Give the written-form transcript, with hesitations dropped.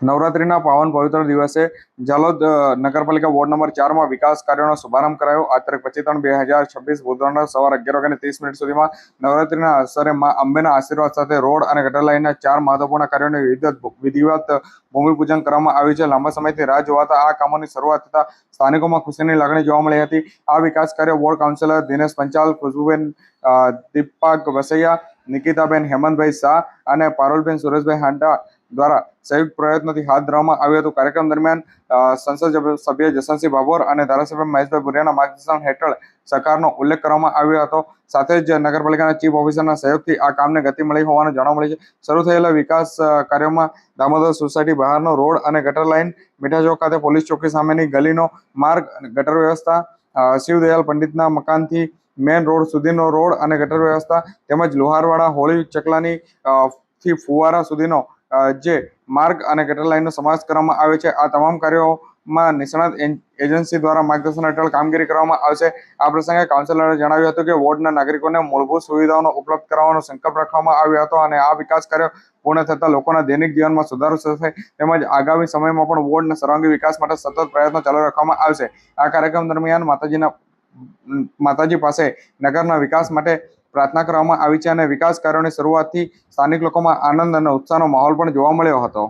નવરાત્રીના પાવન પવિત્ર દિવસે જાલોદ નગરપાલિકા વોર્ડ નંબર 4 માં વિકાસ કાર્યોનો શુભારંભ કરાયો। આ તારીખ 25/3/2026 બુધવારના સવારે 11:30 સુધીમાં નવરાત્રીના અવસરે માં અંબેના આશીર્વાદ સાથે રોડ અને ગટર લાઇનના 4 મહત્વપૂર્ણ કાર્યોની વિધિવત ભૂમિપૂજન કરવામાં આવ્યું છે। લાંબા સમયથી રાહ જોવાતા આ કામોની શરૂઆત થતા સ્થાનિકોમાં ખુશીની લાગણી જોવા મળી હતી। આ વિકાસ કાર્ય વોર્ડ કાઉન્સિલર દિનેશ પંચાલ, ખુશ્બુબેન દીપક વસૈયા, નિકિતાબેન હેમંતભાઈ શાહ અને પારુલબેન સુરેશભાઈ હાંટા દ્વારા સંયુક્ત પ્રયત્નોથી હાથ ધરવામાં આવ્યું હતું। કાર્યક્રમ દરમિયાન સંસદ સભ્ય જસવંતસિંહ ભાભોર અને ધારાસભ્ય મહેશભાઈ ભુરિયાના માર્ગદર્શન હેઠળ સહકારનો ઉલ્લેખ કરવામાં આવ્યો હતો। સાથે જ નગરપાલિકાના ચીફ ઓફિસરના સહયોગથી આ કામને ગતિ મળી હોવાનું જાણવા મળે છે। શરૂ થયેલા વિકાસ કાર્યોમાં દામોદર સોસાયટી બહારનો રોડ અને ગટર લાઇન, મીઠા ચોક ખાતે પોલીસ ચોકી સામેની ગલીનો માર્ગ, ગટર વ્યવસ્થા, શિવદયાલ પંડિતના મકાનથી મેન રોડ સુધીનો રોડ અને ગટર વ્યવસ્થા તેમજ લોહારવાડા હોળી ચકલાની થી ફુવારા સુધીનો જે માર્ગ અને ગટર લાઇનનો સમાવેશ કરવામાં આવ્યો છે। આ તમામ કાર્યોમાં નિષ્ણાત એજન્સી દ્વારા માર્ગદર્શન હેઠળ કામગીરી કરવામાં આવશે। આ પ્રસંગે કાઉન્સિલરે જણાવ્યું હતું કે વોર્ડના નાગરિકોને મૂળભૂત સુવિધાઓનો ઉપલબ્ધ કરાવવાનો સંકલ્પ રાખવામાં આવ્યો હતો અને આ વિકાસ કાર્યો પૂર્ણ થતાં લોકોના દૈનિક જીવનમાં સુધારો થશે તેમજ આગામી સમયમાં પણ વોર્ડના સર્વાંગી વિકાસ માટે સતત પ્રયત્નો ચાલુ રાખવામાં આવશે। આ કાર્યક્રમ દરમિયાન માતાજી પાસે નગરના વિકાસ માટે પ્રાર્થના કરવામાં આવી છે અને વિકાસ કાર્યોની શરૂઆતથી સ્થાનિક લોકોમાં આનંદ અને ઉત્સાહનો માહોલ પણ જોવા મળ્યો હતો।